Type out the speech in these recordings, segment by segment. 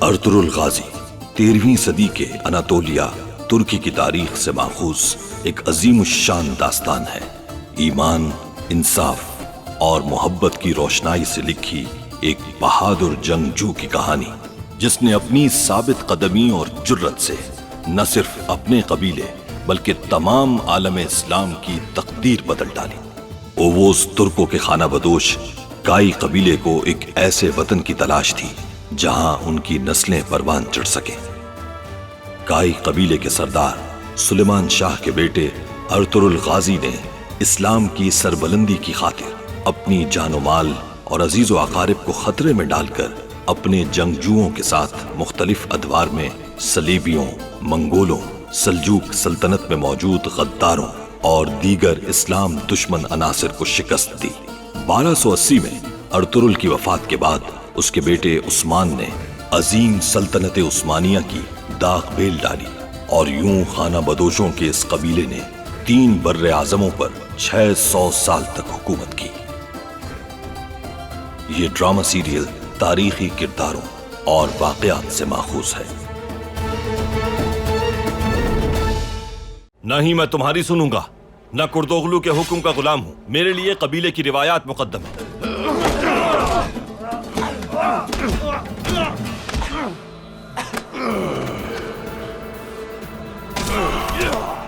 Ertugrul गाजी 13वीं सदी के Anatolia तुर्की की तारीख से माखूज एक अजीम शान दास्तान है। ईमान, इंसाफ और मोहब्बत की रोशनाई से लिखी एक बहादुर जंगजू की कहानी, जिसने अपनी साबित कदमी और जुर्रत से न सिर्फ अपने कबीले बल्कि तमाम आलम इस्लाम की तकदीर बदल डाली। ओवोस तुर्कों के खाना बदोश काई कबीले को एक ऐसे वतन की तलाश थी जहां उनकी नस्लें परवान चढ़ सके। काई कबीले के सरदार सुलेमान शाह के बेटे अर्तुरुल गाजी ने इस्लाम की सरबलंदी की खातिर अपनी जानो माल और अजीजो अकारिब को खतरे में डालकर अपने जंगजुओं के साथ मुख्तलिफ अदवार में सलीबियों, मंगोलों, सल्जूक सल्तनत में मौजूद गद्दारों और दीगर इस्लाम दुश्मन अनासिर को शिकस्त दी। 1280 में अर्तुरुल की वफात के बाद उसके बेटे उस्मान ने अजीम सल्तनत उस्मानिया की दाग बेल डाली और यूं खाना बदोशों के इस कबीले ने 3 बर्रे आजमों पर 600 साल तक हुकूमत की। ये ड्रामा सीरियल तारीखी किरदारों और वाकयात से माखूज है। न ही मैं तुम्हारी सुनूंगा, न कुर्दोगलू के हुक्म का गुलाम हूं। मेरे लिए कबीले की रिवायात मुकद्दम है।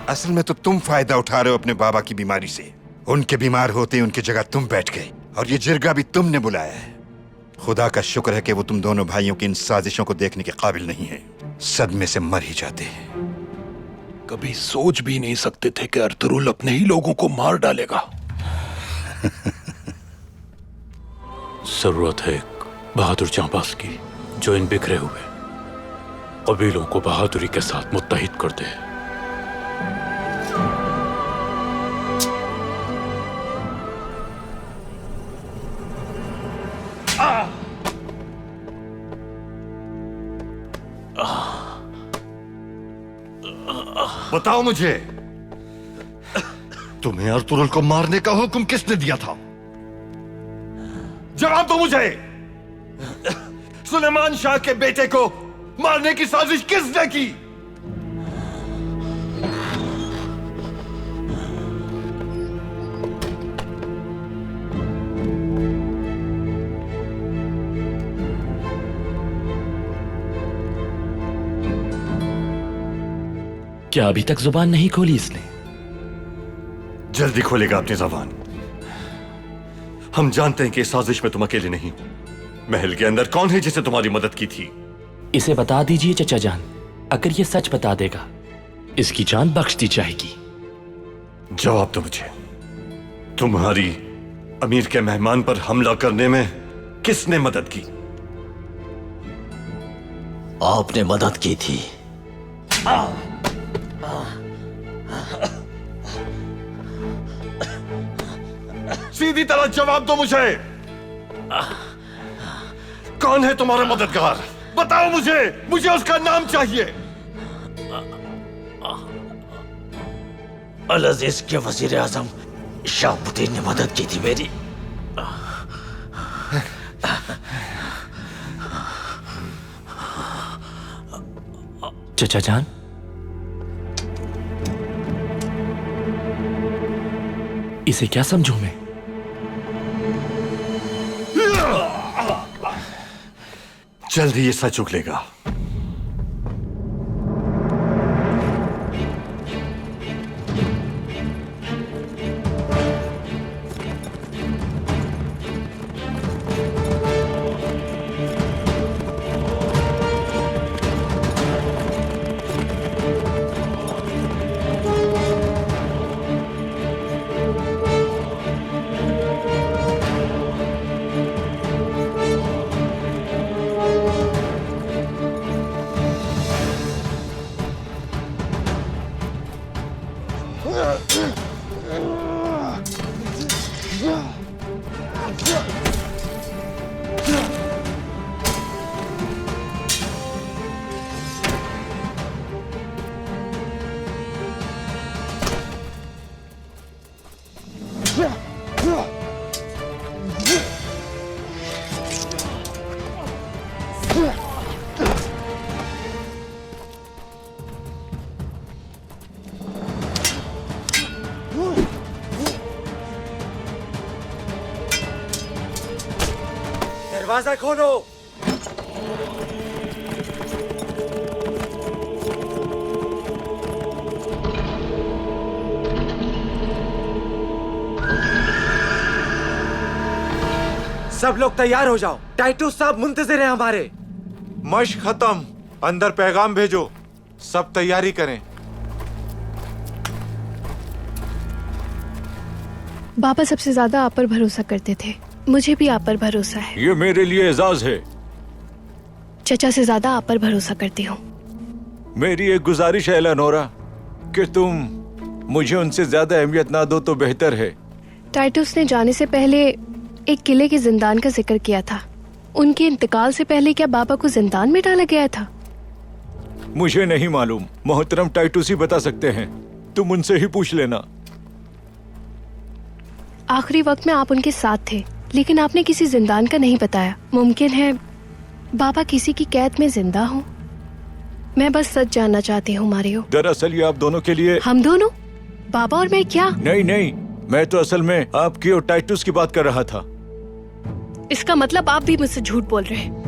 असल में तो तुम फायदा उठा रहे हो अपने बाबा की बीमारी से। उनके बीमार होते ही उनकी जगह तुम बैठ गए और ये जिरगा भी तुमने बुलाया है। खुदा का शुक्र है कि वो तुम दोनों भाइयों की इन साजिशों को देखने के काबिल नहीं है। सदमे से मर ही जाते हैं। कभी सोच भी नहीं सकते थे कि अर्तुरुल अपने ही लोगों को मार डालेगा। जरूरत है एक बहादुर जांबाज की जो इन बिखरे हुए कबीलों को बहादुरी के साथ मुत्तहिद कर दे। बताओ मुझे, तुम्हें अर्तुरुल को मारने का हुक्म किसने दिया था? जवाब दो मुझे। सुलेमान शाह के बेटे को मारने की साजिश किसने की? क्या अभी तक जुबान नहीं खोली इसने? जल्दी खोलेगा अपनी जबान। हम जानते हैं कि इस साजिश में तुम अकेले नहीं हो। महल के अंदर कौन है जिसे तुम्हारी मदद की थी? इसे बता दीजिए चचा जान। अगर ये सच बता देगा, इसकी जान बख्श दी जाएगी। जवाब दो मुझे, तुम्हारी अमीर के मेहमान पर हमला करने में किसने मदद की? आपने मदद की थी। सीधी तरह जवाब दो मुझे। कौन है तुम्हारा मददगार? बताओ मुझे, मुझे उसका नाम चाहिए। अल अजीज के वजीर आजम शाहबुद्दीन ने मदद की थी मेरी। चचा जान, इसे क्या समझूं मैं? जल्द ही ये सच उगलेगा। दरवाजा खोलो। सब लोग तैयार हो जाओ, टाइटूस साहब मुंतजिर हैं हमारे। मश खत्म, अंदर पैगाम भेजो, सब तैयारी करें। बाबा सबसे ज्यादा आप पर भरोसा करते थे, मुझे भी आप पर भरोसा है। ये मेरे लिए एजाज है। चचा से ज्यादा आप पर भरोसा करती हूँ। मेरी एक गुजारिश है एलेनोरा कि तुम मुझे उनसे ज्यादा अहमियत ना दो तो बेहतर है। टाइटूस ने जाने से पहले एक किले के जिंदान का जिक्र किया था। उनके इंतकाल से पहले क्या बाबा को जिंदान में डाला गया था? मुझे नहीं मालूम, मोहतरम टाइटूस ही बता सकते हैं, तुम उनसे ही पूछ लेना। आखिरी वक्त में आप उनके साथ थे, लेकिन आपने किसी जिंदान का नहीं बताया। मुमकिन है बाबा किसी की कैद में जिंदा हो। मैं बस सच जानना चाहती हूँ मारियो। दरअसल ये आप दोनों के लिए। हम दोनों? बाबा और मैं? क्या? नहीं, मैं तो असल में आपकी और टाइटूस की बात कर रहा था। इसका मतलब आप भी मुझसे झूठ बोल रहे हैं।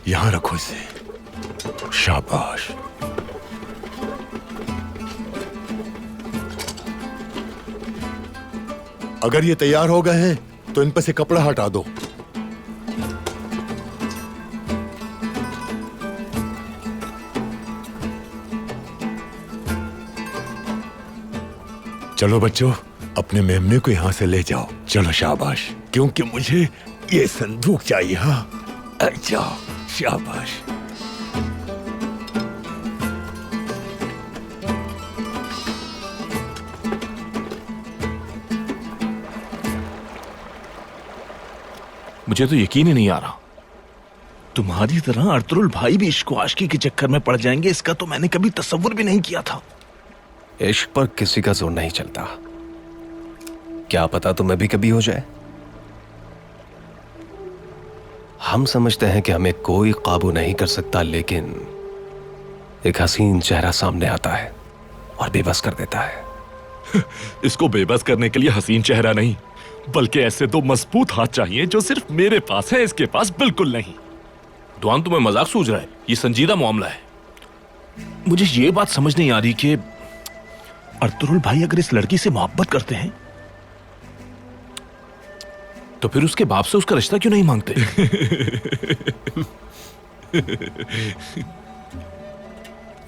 यहां रखो इसे। शाबाश। अगर ये तैयार हो गए हैं तो इन पर से कपड़ा हटा दो। चलो बच्चों, अपने मेमने को यहां से ले जाओ। चलो शाबाश, क्योंकि मुझे ये संदूक चाहिए। हाँ, अच्छा, शाबाश। मुझे तो यकीन ही नहीं आ रहा, तुम्हारी तरह अर्तुरुल भाई भी इश्क व आशिकी के चक्कर में पड़ जाएंगे, इसका तो मैंने कभी तसव्वुर भी नहीं किया था। इश्क पर किसी का जोर नहीं चलता, क्या पता तुम्हें भी कभी हो जाए। हम समझते हैं कि हमें कोई काबू नहीं कर सकता, लेकिन एक हसीन चेहरा सामने आता है और बेबस कर देता है। इसको बेबस करने के लिए हसीन चेहरा नहीं, बल्कि ऐसे दो मजबूत हाथ चाहिए जो सिर्फ मेरे पास है, इसके पास बिल्कुल नहीं। दुआन, तुम्हें मजाक सूझ रहा है? ये संजीदा मामला है। मुझे ये बात समझ नहीं आ रही कि अर्तुरुल भाई अगर इस लड़की से मोहब्बत करते हैं तो फिर उसके बाप से उसका रिश्ता क्यों नहीं मांगते?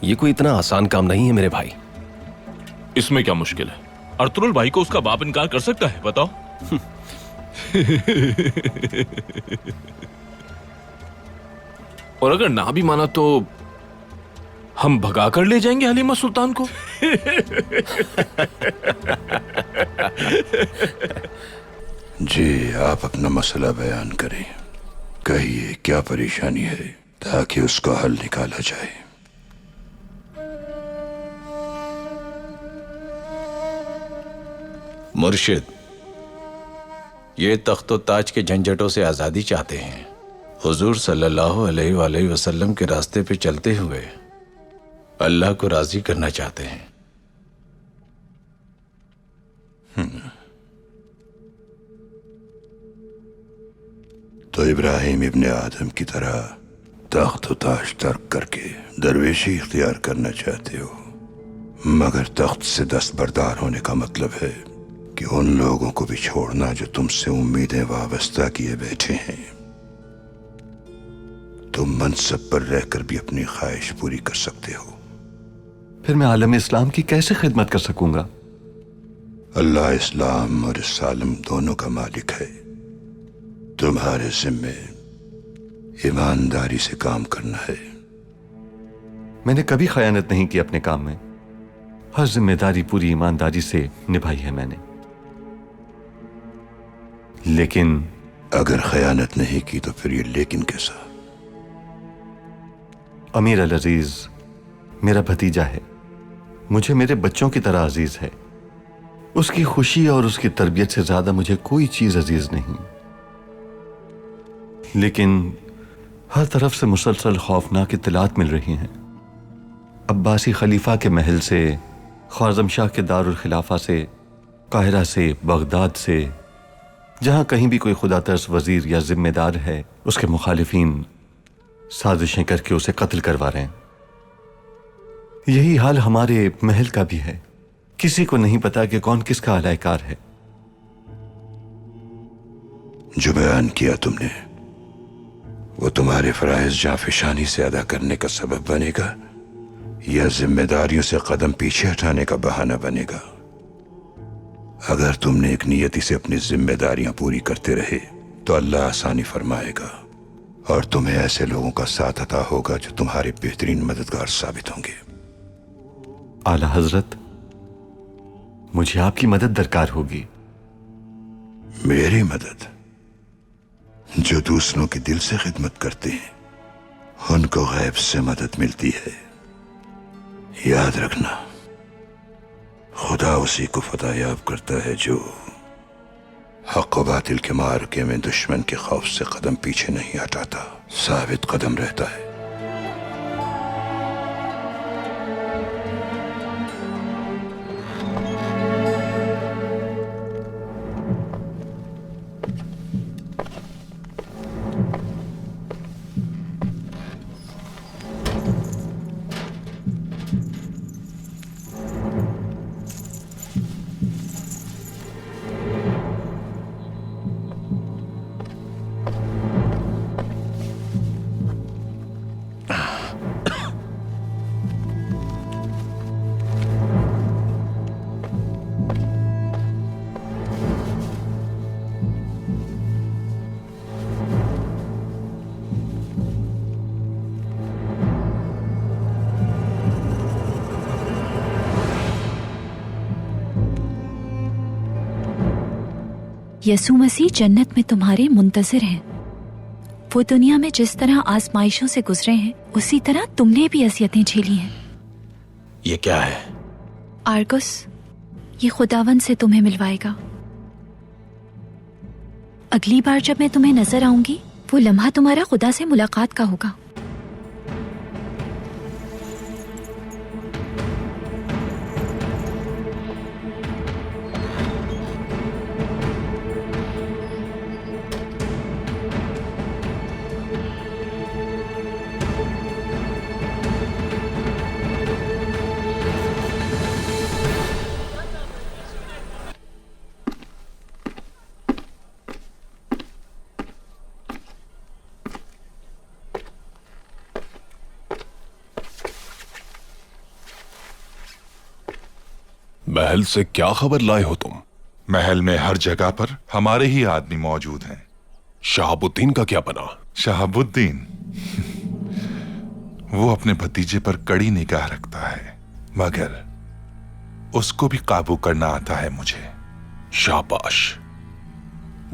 ये कोई इतना आसान काम नहीं है मेरे भाई। इसमें क्या मुश्किल है? अर्तुरुल भाई को उसका बाप इनकार कर सकता है, बताओ। और अगर ना भी माना तो हम भगा कर ले जाएंगे हलीमा सुल्तान को। जी, आप अपना मसला बयान करें, कहिए क्या परेशानी है ताकि उसका हल निकाला जाए। मुर्शिद, ये तख्तो ताज के झंझटों से आज़ादी चाहते हैं। हुजूर सल्लल्लाहु अलैहि वसल्लम के रास्ते पे चलते हुए अल्लाह को राजी करना चाहते हैं। तो इब्राहिम इब्ने आदम की तरह तख्त ताज तर्क करके दरवेशी इख्तियार करना चाहते हो, मगर तख्त से दस्तबरदार होने का मतलब है कि उन लोगों को भी छोड़ना जो तुमसे उम्मीदें वाबस्ता किए बैठे हैं। तुम मनसब पर रहकर भी अपनी ख्वाहिश पूरी कर सकते हो। फिर मैं आलम इस्लाम की कैसे खिदमत कर सकूंगा? अल्लाह इस्लाम और इस आलम दोनों का मालिक है। तुम्हारे जिम्मे ईमानदारी से काम करना है। मैंने कभी खयानत नहीं की अपने काम में। हर जिम्मेदारी पूरी ईमानदारी से निभाई है मैंने। लेकिन अगर खयानत नहीं की तो फिर ये लेकिन कैसा? अमीर अल अजीज मेरा भतीजा है, मुझे मेरे बच्चों की तरह अजीज है। उसकी खुशी और उसकी तरबियत से ज्यादा मुझे कोई चीज अजीज नहीं। लेकिन हर तरफ से मुसलसल खौफनाक इत्तलात मिल रही हैं। अब्बासी खलीफा के महल से, ख्वाज़म शाह के दारुल खिलाफा से, काहिरा से, बगदाद से, जहां कहीं भी कोई खुदा तर्स वजीर या जिम्मेदार है, उसके मुखालिफिन साजिशें करके उसे कत्ल करवा रहे हैं। यही हाल हमारे महल का भी है। किसी को नहीं पता कि कौन किसका अलायकार है। जो बयान किया तुमने वो तुम्हारे फराइज जाफिशानी से अदा करने का सबब बनेगा या जिम्मेदारियों से कदम पीछे हटाने का बहाना बनेगा? अगर तुमने एक नियति से अपनी जिम्मेदारियां पूरी करते रहे तो अल्लाह आसानी फरमाएगा और तुम्हें ऐसे लोगों का साथ अता होगा जो तुम्हारे बेहतरीन मददगार साबित होंगे। आला हजरत, मुझे आपकी मदद दरकार होगी। मेरी मदद? जो दूसरों के दिल से खिदमत करते हैं उनको गैब से मदद मिलती है। याद रखना, खुदा उसी को फतह याब करता है जो हक व बातिल के मार्के में दुश्मन के खौफ से कदम पीछे नहीं हटाता, साबित कदम रहता है। यसू मसीह जन्नत में तुम्हारे मुंतज़िर हैं। वो दुनिया में जिस तरह आजमाइशों से गुजरे हैं उसी तरह तुमने भी अज़ियतें झेली हैं। ये क्या है? आर्गुस, ये खुदावंद से तुम्हें मिलवाएगा। अगली बार जब मैं तुम्हें नजर आऊंगी वो लम्हा तुम्हारा खुदा से मुलाकात का होगा। महल से क्या खबर लाए हो तुम? महल में हर जगह पर हमारे ही आदमी मौजूद हैं। शहाबुद्दीन का क्या बना? शहाबुद्दीन वो अपने भतीजे पर कड़ी निगाह रखता है, मगर उसको भी काबू करना आता है मुझे। शाबाश।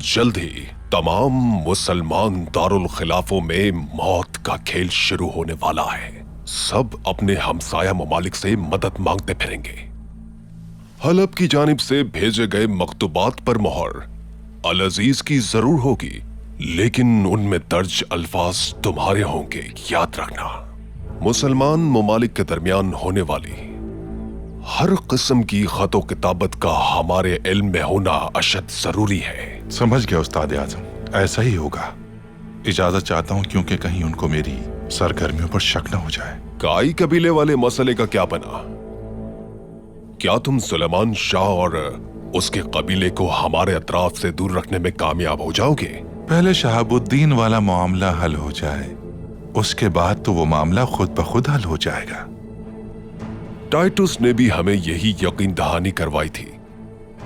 जल्द ही तमाम मुसलमान दारुल खिलाफों में मौत का खेल शुरू होने वाला है। सब अपने हमसाया ममालिक से मदद मांगते फिरेंगे। हलब की जानिब से भेजे गए मकतूबात पर मोहर अल अजीज की जरूर होगी, लेकिन उनमें दर्ज अल्फाज तुम्हारे होंगे। याद रखना, मुसलमान ममालिक के दरमियान होने वाली हर किस्म की खतो किताबत का हमारे इल्म में होना अशद जरूरी है। समझ गया उस्ताद आजम, ऐसा ही होगा। इजाजत चाहता हूँ, क्योंकि कहीं उनको मेरी सरगर्मियों पर शक न हो जाए। काई कबीले वाले मसले का क्या बना? क्या तुम सुलेमान शाह और उसके कबीले को हमारे अतराफ से दूर रखने में कामयाब हो जाओगे? पहले शहाबुद्दीन वाला मामला हल हो जाए, उसके बाद तो वो मामला खुद ब खुद हल हो जाएगा। टाइटस ने भी हमें यही यकीन दहानी करवाई थी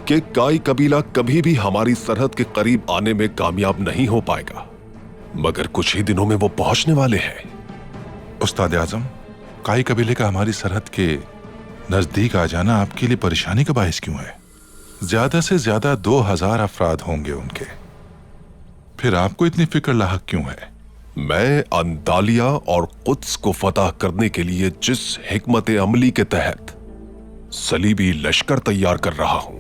कि काई कबीला कभी भी हमारी सरहद के करीब आने में कामयाब नहीं हो पाएगा, मगर कुछ ही दिनों में वो पहुंचने वाले हैं। उस्ताद आजम, काई कबीले का हमारी सरहद के नजदीक आ जाना आपके लिए परेशानी का बायस क्यों है? ज्यादा से ज्यादा 2000 अफराद होंगे उनके, फिर आपको इतनी फिक्र लाहक क्यों है? मैं अंतालिया और कुद्स को फतह करने के लिए जिस हिकमत अमली के तहत सलीबी लश्कर तैयार कर रहा हूं,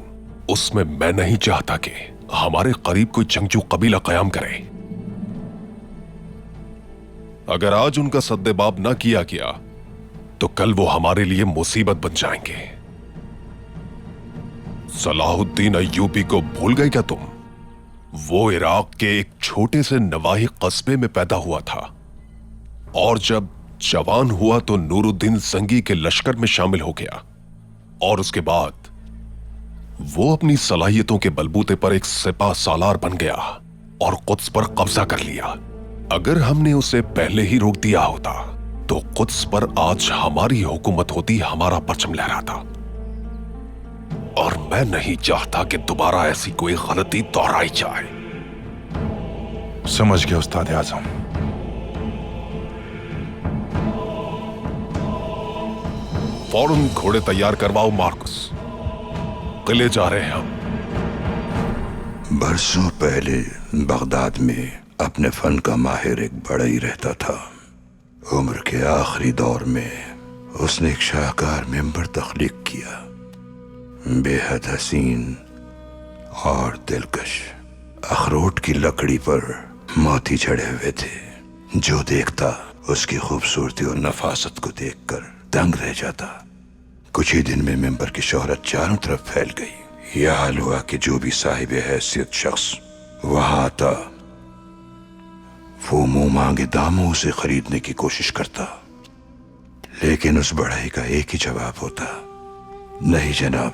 उसमें मैं नहीं चाहता कि हमारे करीब कोई जंगजू कबीला कयाम करे। अगर आज उनका सद्देबाब न किया गया तो कल वो हमारे लिए मुसीबत बन जाएंगे। सलाहुद्दीन अय्यूबी को भूल गए क्या तुम? वो इराक के एक छोटे से नवाही कस्बे में पैदा हुआ था और जब जवान हुआ तो नूरुद्दीन जंगी के लश्कर में शामिल हो गया और उसके बाद वो अपनी सलाहियतों के बलबूते पर एक सिपा सालार बन गया और कुद्स पर कब्जा कर लिया। अगर हमने उसे पहले ही रोक दिया होता तो कुद्स पर आज हमारी हुकूमत होती, हमारा परचम लहराता। और मैं नहीं चाहता कि दोबारा ऐसी कोई गलती दोहराई जाए। समझ गया उस्ताद आजम। फौरन घोड़े तैयार करवाओ मार्कस, किले जा रहे हैं हम। बरसों पहले बगदाद में अपने फन का माहिर एक बड़ा ही रहता था। उम्र के आखिरी दौर में उसने एक शाहकार मेंबर तख्लीक किया, बेहद हसीन और दिलकश। अखरोट की लकड़ी पर मोती चढ़े हुए थे। जो देखता उसकी खूबसूरती और नफासत को देखकर दंग रह जाता। कुछ ही दिन में मेंबर की शोहरत चारों तरफ फैल गई। यह हाल हुआ कि जो भी साहिब हैसियत शख्स वहां आता, वो मुंह मांगे दामों उसे खरीदने की कोशिश करता, लेकिन उस बढ़ई का एक ही जवाब होता, नहीं जनाब,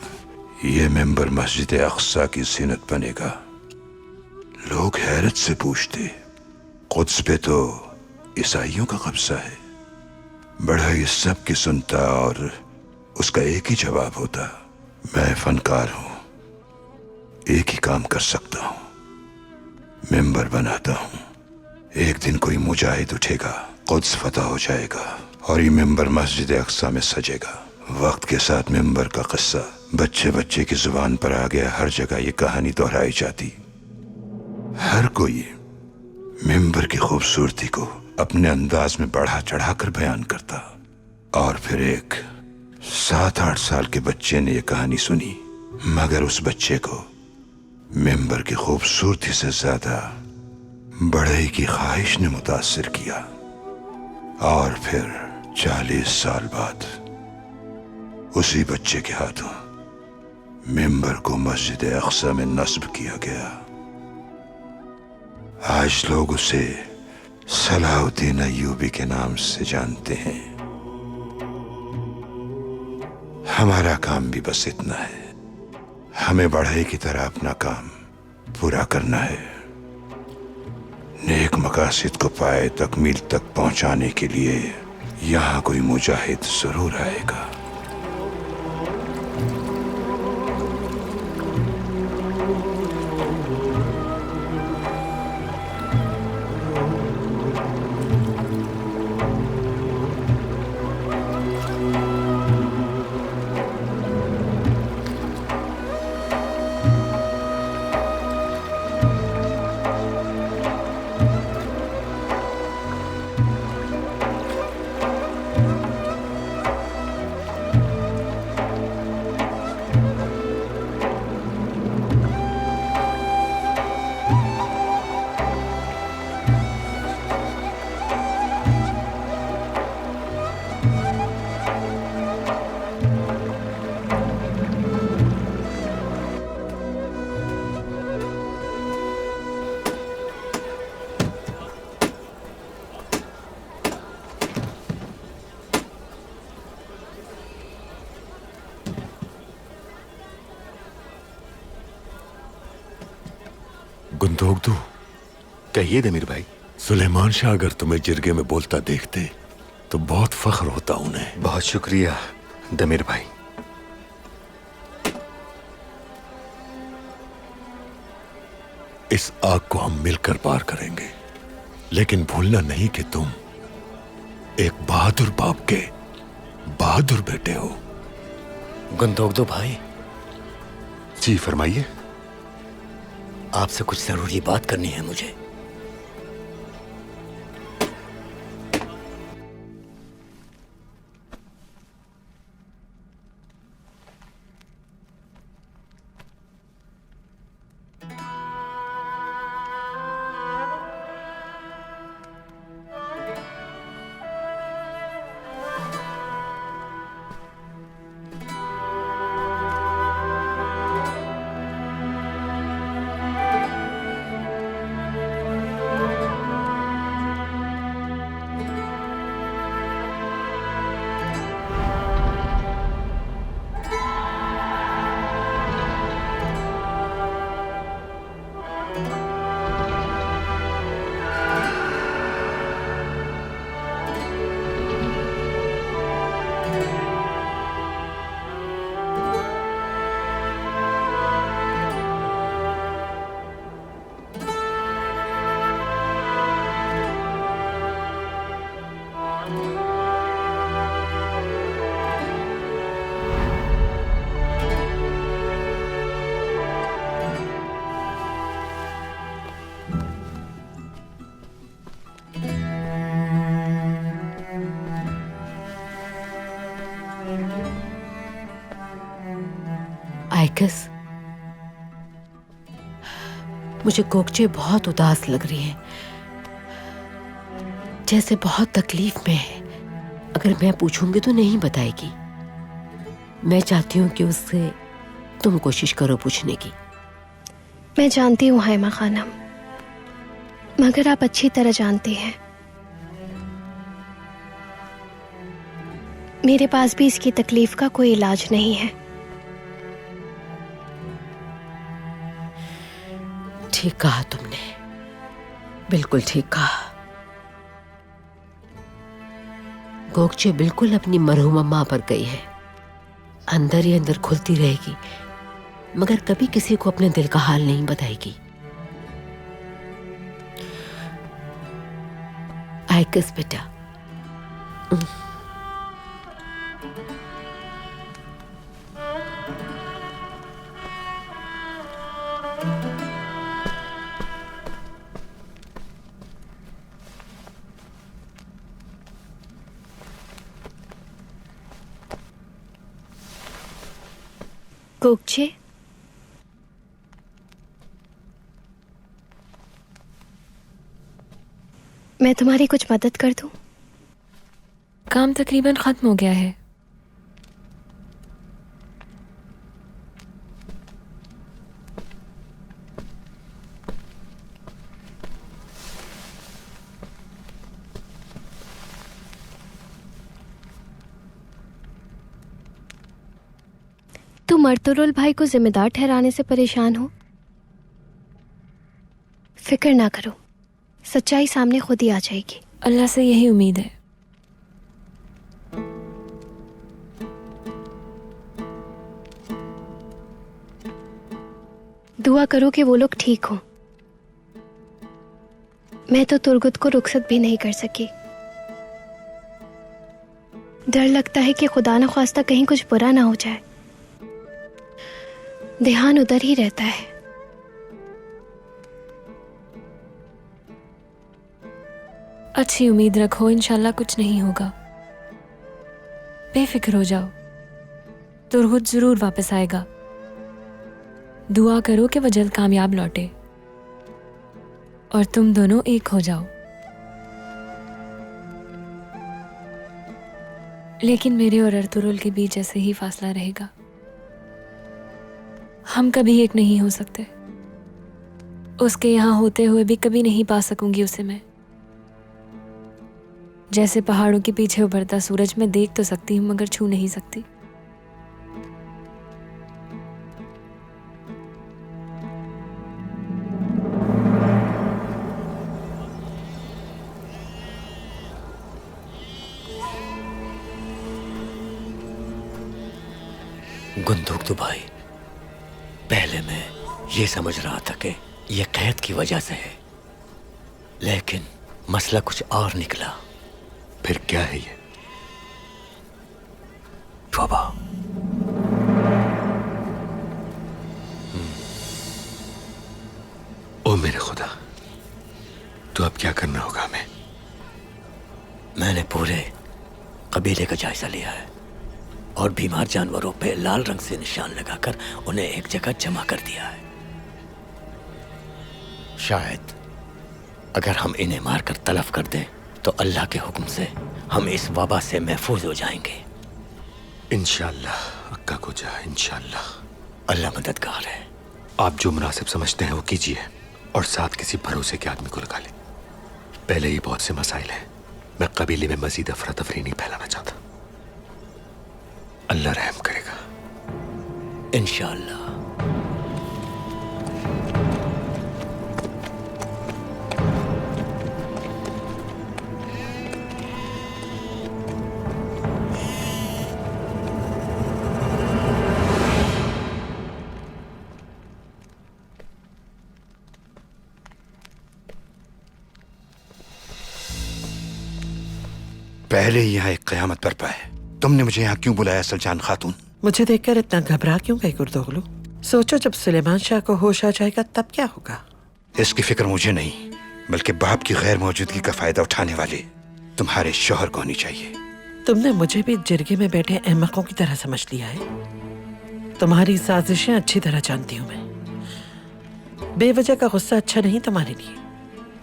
ये मेंबर मस्जिद अक्सा की ज़ीनत बनेगा। लोग हैरत से पूछते, कुद्स पे तो ईसाइयों का कब्जा है। बढ़ई सब की सुनता और उसका एक ही जवाब होता, मैं फनकार हूं, एक ही काम कर सकता हूं, मेंबर बनाता हूं। एक दिन कोई मुजाहिद उठेगा, कुद्स फतह हो जाएगा और ये मेंबर मस्जिद अक्सा में सजेगा। वक्त के साथ मेंबर का किस्सा बच्चे बच्चे की जुबान पर आ गया। हर जगह ये कहानी दोहराई जाती। हर कोई मेंबर की खूबसूरती को अपने अंदाज में बढ़ा चढ़ाकर बयान करता। और फिर एक 7-8 साल के बच्चे ने यह कहानी सुनी, मगर उस बच्चे को मेंबर की खूबसूरती से ज्यादा बढ़ई की ख्वाहिश ने मुतासिर किया। और फिर 40 साल बाद उसी बच्चे के हाथों मेंबर को मस्जिद अक्सा में नस्ब किया गया। आज लोग उसे सलाहुद्दीन अय्यूबी के नाम से जानते हैं। हमारा काम भी बस इतना है, हमें बढ़ई की तरह अपना काम पूरा करना है। नेक मकासद को पाए तकमील तक पहुंचाने के लिए यहां कोई मुजाहिद जरूर आएगा। गुंदोगदू, कहिए दमीर भाई। सुलेमान शाह अगर तुम्हें जिरगे में बोलता देखते तो बहुत फख्र होता उन्हें। बहुत शुक्रिया दमीर भाई। इस आग को हम मिलकर पार करेंगे, लेकिन भूलना नहीं कि तुम एक बहादुर बाप के बहादुर बेटे हो। गुंदोगदो भाई। जी फरमाइए। आपसे कुछ जरूरी बात करनी है मुझे। आइकस, मुझे कोकचे बहुत उदास लग रही है, जैसे बहुत तकलीफ में है। अगर मैं पूछूंगी तो नहीं बताएगी। मैं चाहती हूँ कि उससे तुम कोशिश करो पूछने की। मैं जानती हूँ हाइमा खानम, मगर आप अच्छी तरह जानती हैं मेरे पास भी इसकी तकलीफ का कोई इलाज नहीं है। ठीक कहा तुमने, बिल्कुल ठीक कहा। गोकचे बिल्कुल अपनी मरहूमा मां पर गई है, अंदर ही अंदर खुलती रहेगी, मगर कभी किसी को अपने दिल का हाल नहीं बताएगी। आइकस बेटा, गोकचे, मैं तुम्हारी कुछ मदद कर दूं? काम तकरीबन खत्म हो गया है। तुम अर्तुरुल भाई को जिम्मेदार ठहराने से परेशान हो? फिक्र ना करो, सच्चाई सामने खुद ही आ जाएगी। अल्लाह से यही उम्मीद है। दुआ करो कि वो लोग ठीक हो। मैं तो तुर्गुत को रुखसत भी नहीं कर सकी। डर लगता है कि खुदा न ख्वास्ता कहीं कुछ बुरा ना हो जाए। ध्यान उधर ही रहता है। अच्छी उम्मीद रखो, इंशाल्लाह कुछ नहीं होगा। बेफिक्र हो जाओ, तुर्गुत जरूर वापस आएगा। दुआ करो कि वह जल्द कामयाब लौटे और तुम दोनों एक हो जाओ। लेकिन मेरे और अर्तुरुल के बीच ऐसे ही फासला रहेगा। हम कभी एक नहीं हो सकते। उसके यहाँ होते हुए भी कभी नहीं पा सकूंगी उसे मैं। जैसे पहाड़ों के पीछे उभरता सूरज मैं देख तो सकती हूँ मगर छू नहीं सकती। गुंदुक भाई, पहले मैं ये समझ रहा था कि ये कैद की वजह से है, लेकिन मसला कुछ और निकला। फिर क्या है ये? बाबा, ओ मेरे खुदा, तो अब क्या करना होगा हमें? मैंने पूरे कबीले का जायजा लिया है और बीमार जानवरों पे लाल रंग से निशान लगाकर उन्हें एक जगह जमा कर दिया है। शायद अगर हम इन्हें मारकर तलफ कर दें तो अल्लाह के हुक्म से हम इस वबा से महफूज हो जाएंगे। इंशाअल्लाह अक्का को जा, इंशाअल्लाह। अल्लाह मददगार है। आप जो मुनासिब समझते हैं वो कीजिए और साथ किसी भरोसे के आदमी को लगा ले। पहले ही बहुत से मसाइल हैं, मैं कबीले में मजीद अफरा तफरी नहीं फैलाना चाहता। अल्लाह रहम करेगा इंशाअल्लाह। पहले ही यहाँ एक कयामत बरपा है। तुमने मुझे यहाँ क्यों बुलाया सलजान खातून? मुझे देखकर इतना घबरा क्यों गई गुरदोगलू? सोचो जब सुलेमान शाह को होश आ जाएगा तब क्या होगा? इसकी फिक्र मुझे नहीं, बल्कि बाप की गैर मौजूदगी का फायदा उठाने वाले तुम्हारे शौहर को होनी चाहिए। तुमने मुझे भी जिरगे में बैठे अहमकों की तरह समझ लिया है। तुम्हारी साजिशें अच्छी तरह जानती हूँ मैं। बेवजह का गुस्सा अच्छा नहीं तुम्हारे लिए।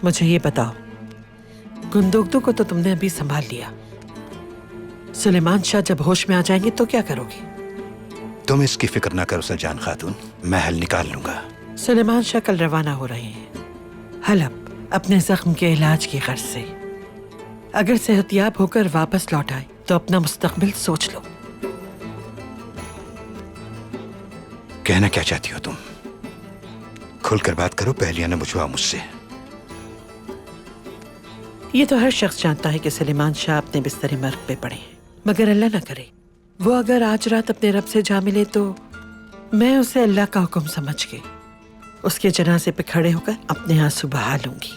मुझे ये बताओ, गुंदुगदू को तो तुमने अभी संभाल लिया, सुलेमान शाह जब होश में आ जाएंगे तो क्या करोगे? तुम इसकी फिक्र ना करो सलजान खातून, मैं हल निकाल लूंगा। सुलेमान शाह कल रवाना हो रहे हैं हलब अपने जख्म के इलाज की गर्ज से। अगर सेहतियाब होकर वापस लौट आए तो अपना मुस्तकबिल सोच लो। कहना क्या चाहती हो तुम? खुलकर बात करो, पहले न बुझवाओ मुझसे। ये तो हर शख्स जानता है कि सुलेमान शाह अपने बिस्तर मर्ग पे पड़े हैं, मगर अल्लाह ना करे वो अगर आज रात अपने रब से जा मिले तो मैं उसे अल्लाह का हुक्म समझ के उसके जनाजे पे खड़े होकर अपने आंसू बहा लूंगी।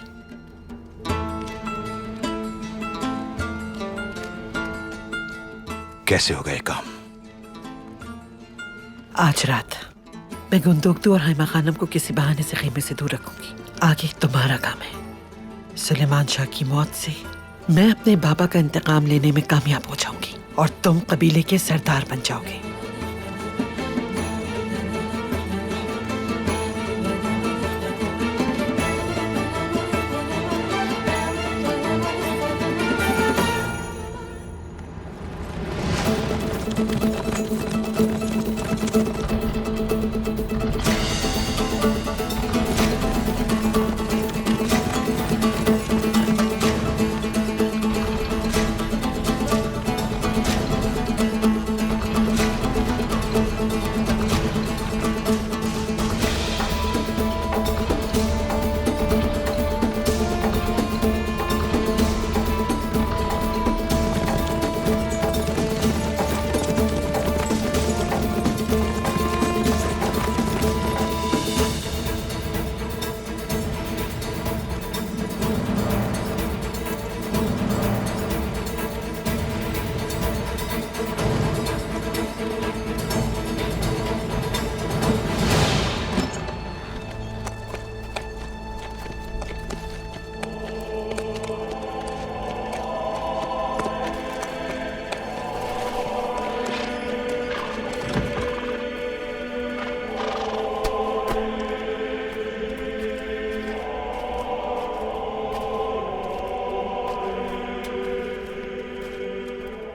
कैसे होगा ये काम? आज रात मैं गुंदुगदू और हैमा खानम को किसी बहाने से खेमे से दूर रखूंगी। आगे तुम्हारा काम है। सुलेमान शाह की मौत से मैं अपने बाबा का इंतकाम लेने में कामयाब हो जाऊंगी और तुम कबीले के सरदार बन जाओगे।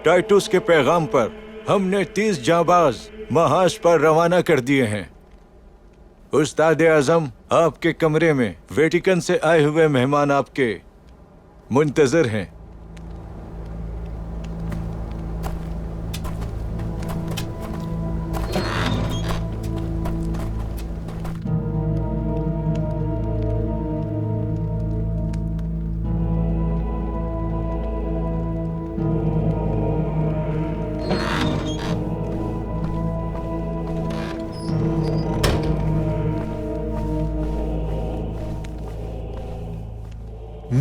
टाइटुस के पैगाम पर हमने 30 जाबाज महाज पर रवाना कर दिए हैं। उस्ताद आजम आपके कमरे में वेटिकन से आए हुए मेहमान आपके मुंतजर हैं।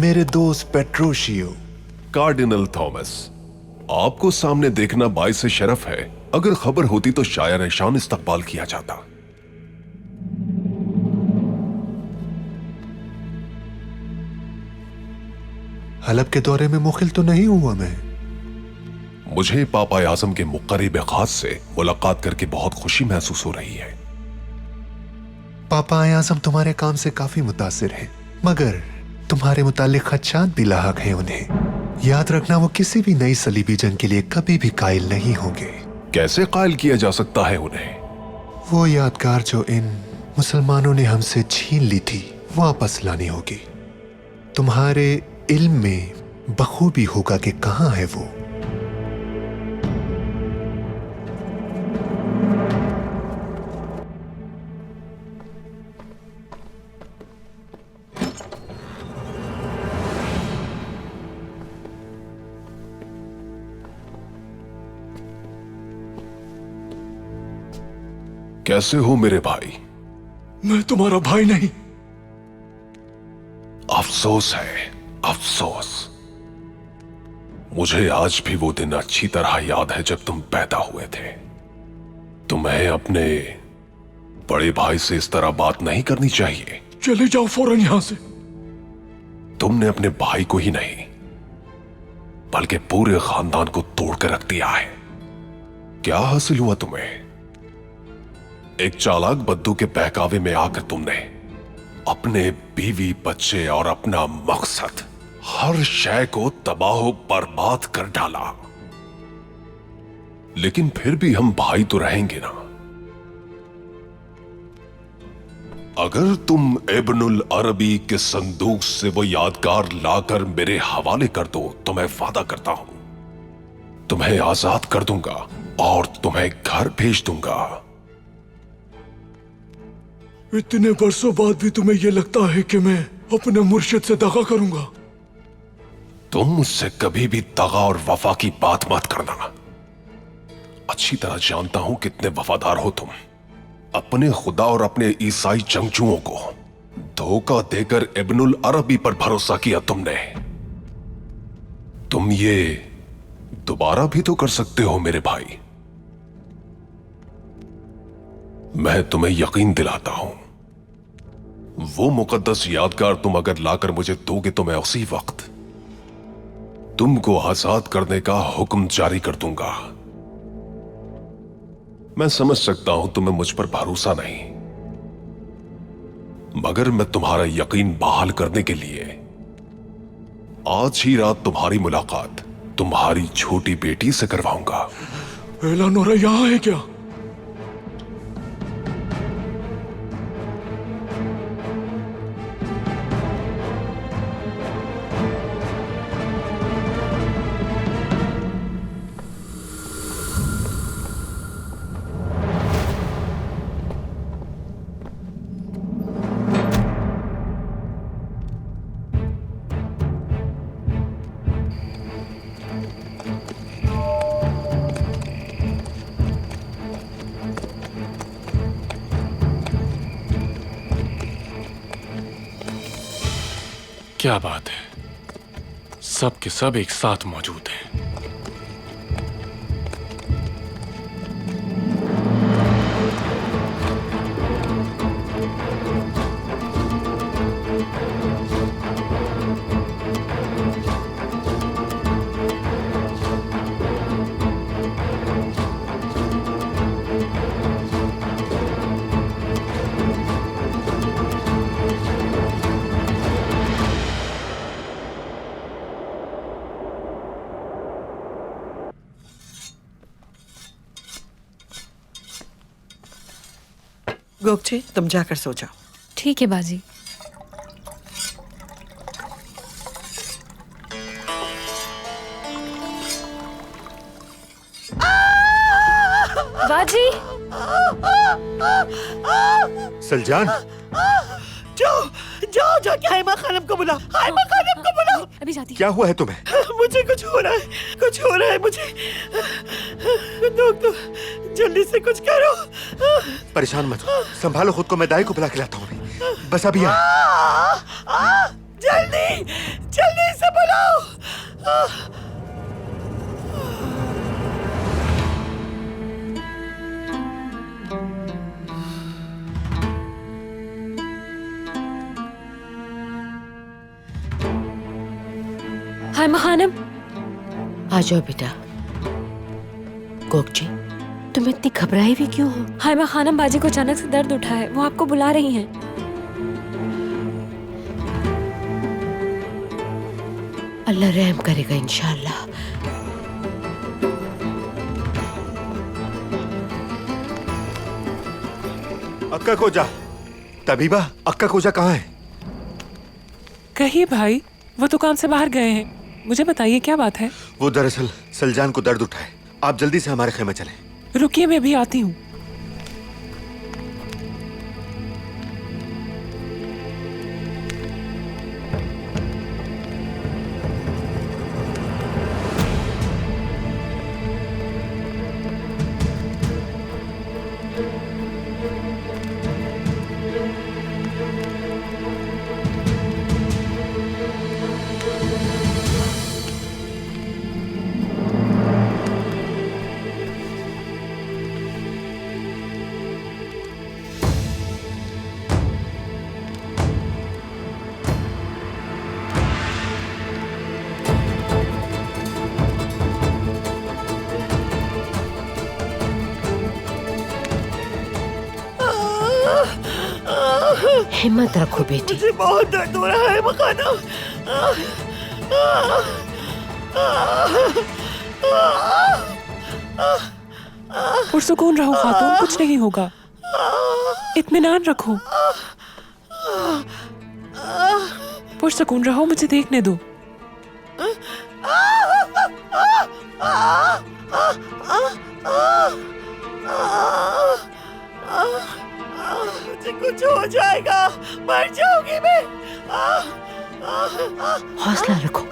मेरे दोस्त पेट्रोशियो। कार्डिनल थॉमस, आपको सामने देखना बाइस शरफ है। अगर खबर होती तो शायर शान इस्तकबाल किया जाता। हलब के दौरे में मुखिल तो नहीं हुआ मैं। मुझे पापा आजम के मुकर्रिब खास से मुलाकात करके बहुत खुशी महसूस हो रही है। पापा आजम तुम्हारे काम से काफी मुतासिर हैं, मगर तुम्हारे मुतालिक खदशात भी लाहक हैं उन्हें। याद रखना, वो किसी भी नई सलीबी जंग के लिए कभी भी कायल नहीं होंगे। कैसे कायल किया जा सकता है उन्हें? वो यादगार जो इन मुसलमानों ने हमसे छीन ली थी वापस लानी होगी। तुम्हारे इल्म में बखूबी होगा कि कहां है वो। कैसे हो मेरे भाई? मैं तुम्हारा भाई नहीं। अफसोस है, अफसोस। मुझे आज भी वो दिन अच्छी तरह याद है जब तुम पैदा हुए थे। तुम्हें अपने बड़े भाई से इस तरह बात नहीं करनी चाहिए। चले जाओ फौरन यहां से। तुमने अपने भाई को ही नहीं बल्कि पूरे खानदान को तोड़ कर रख दिया है। क्या हासिल हुआ तुम्हें? एक चालाक बद्दू के बहकावे में आकर तुमने अपने बीवी, बच्चे और अपना मकसद, हर शय को तबाह बर्बाद कर डाला। लेकिन फिर भी हम भाई तो रहेंगे ना। अगर तुम इब्नुल अरबी के संदूक से वो यादगार लाकर मेरे हवाले कर दो तो मैं वादा करता हूं तुम्हें आजाद कर दूंगा और तुम्हें घर भेज दूंगा। इतने बरसों बाद भी तुम्हें यह लगता है कि मैं अपने मुर्शिद से दगा करूंगा? तुम मुझसे कभी भी दगा और वफा की बात मत करना। अच्छी तरह जानता हूं कितने वफादार हो तुम। अपने खुदा और अपने ईसाई जंगजुओं को धोखा देकर इब्नुल अरबी पर भरोसा किया तुमने। तुम ये दोबारा भी तो कर सकते हो मेरे भाई। मैं तुम्हें यकीन दिलाता हूं, वो मुकद्दस यादगार तुम अगर लाकर मुझे दोगे तो मैं उसी वक्त तुमको आजाद करने का हुक्म जारी कर दूंगा। मैं समझ सकता हूं तुम्हें मुझ पर भरोसा नहीं, मगर मैं तुम्हारा यकीन बहाल करने के लिए आज ही रात तुम्हारी मुलाकात तुम्हारी छोटी बेटी से करवाऊंगा। एलानोरा यहां है क्या? क्या बात है, सब के सब एक साथ मौजूद हैं। गोगचे, तुम जाकर सो जाओ। ठीक है बाजी। बाजी, सलजान, जाओ जाओ, जाके हाइमा खानम को बुलाओ। हाइमा खानम को बुलाओ। अभी जाती। क्या हुआ है तुम्हें? मुझे कुछ हो रहा है, कुछ हो रहा है मुझे। डॉक्टर, जल्दी से कुछ करो। परेशान मत हो, संभालो खुद को। मैं दाई को बुला के लाता हूँ। बस अभी आ। जल्दी जल्दी से बुलाओ। हाय खानम। आ जाओ बेटा। गोगची, तुम इतनी घबराई हुई क्यों हो? हाय खानम, बाजी को अचानक से दर्द उठा है, वो आपको बुला रही हैं। अल्लाह रहम करेगा इंशाअल्लाह। अक्का कोजा, तबीबा, अक्का कोजा कहाँ है? कहिए भाई, वो तो काम से बाहर गए हैं। मुझे बताइए क्या बात है? वो दरअसल सलजान को दर्द उठा है। आप जल्दी से हमारे खेमे चलें। रुकिए, मैं भी आती हूँ। हिम्मत रखो बेटी। मुझे बहुत दर्द हो रहा है मखाना। पुरसुकून रहो खातून, कुछ नहीं होगा। इत्मीनान रखो, पुरसुकून रहो, मुझे देखने दो। मुझे कुछ हो जाएगा, मर जाऊंगी मैं। हौसला रखो,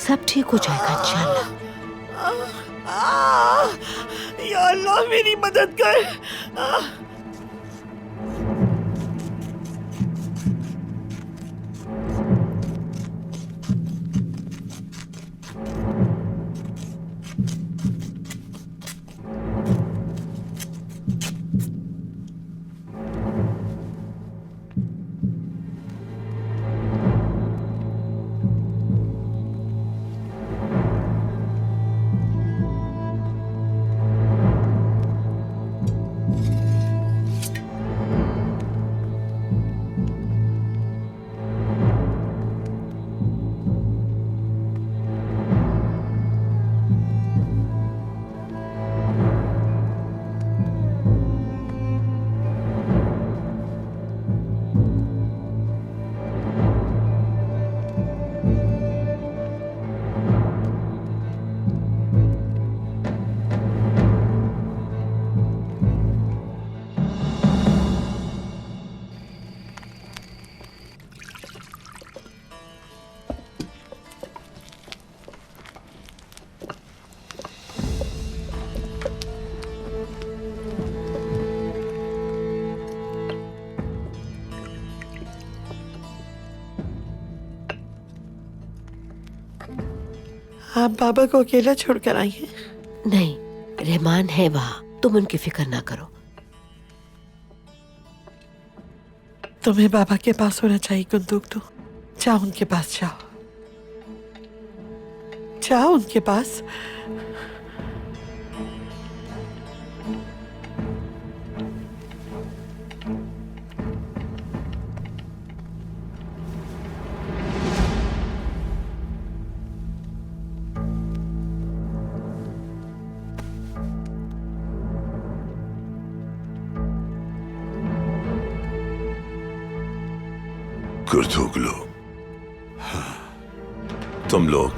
सब ठीक हो जाएगा इंशाअल्लाह। या अल्लाह मेरी मदद कर। आप बाबा को अकेला छोड़कर आई हैं? नहीं, रहमान है वहाँ, तुम उनकी फिक्र ना करो। तुम्हें बाबा के पास होना चाहिए कुंदूक। तो जाओ उनके पास, जाओ उनके पास। कुर्तुगलू, हाँ, तुम लोग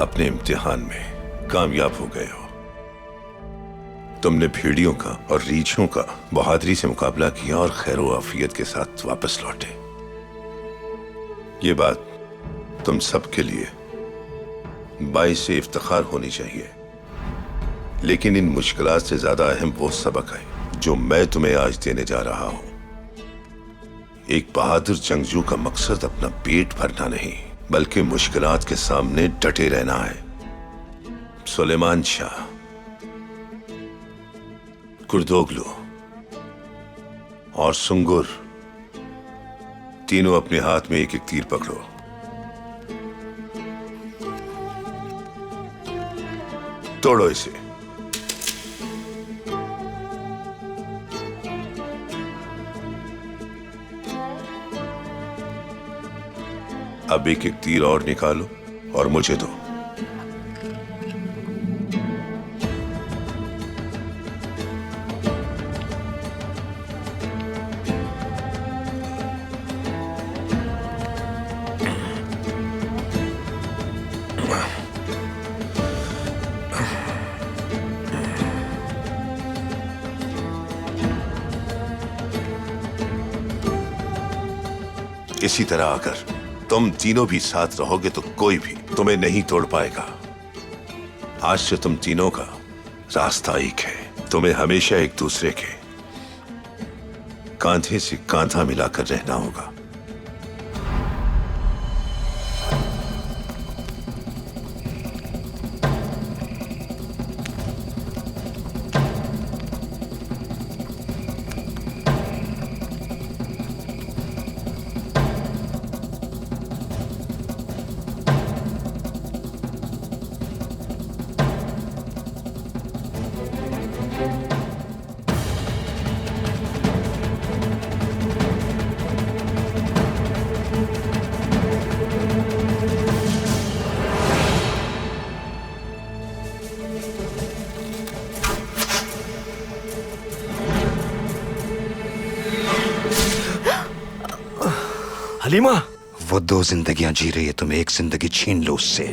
अपने इम्तिहान में कामयाब हो गए हो। तुमने भेड़ियों का और रीछों का बहादुरी से मुकाबला किया और खैर आफियत के साथ वापस लौटे। ये बात तुम सबके लिए बाइस इफ्तिखार होनी चाहिए। लेकिन इन मुश्किलात से ज्यादा अहम वो सबक है जो मैं तुम्हें आज देने जा रहा हूं। एक बहादुर जंगजू का मकसद अपना पेट भरना नहीं बल्कि मुश्किलात के सामने डटे रहना है। सुलेमान शाह, कुर्दोगलू और सुंगुर तीनों अपने हाथ में एक एक तीर पकड़ो। तोड़ो इसे। अब एक एक तीर और निकालो और मुझे दो। इसी तरह अगर तुम तीनों भी साथ रहोगे तो कोई भी तुम्हें नहीं तोड़ पाएगा। आज से तुम तीनों का रास्ता एक है। तुम्हें हमेशा एक दूसरे के कांधे से कांधा मिलाकर रहना होगा। हलीमा, वो दो जिंदगियां जी रही है, तुम एक जिंदगी छीन लो उससे।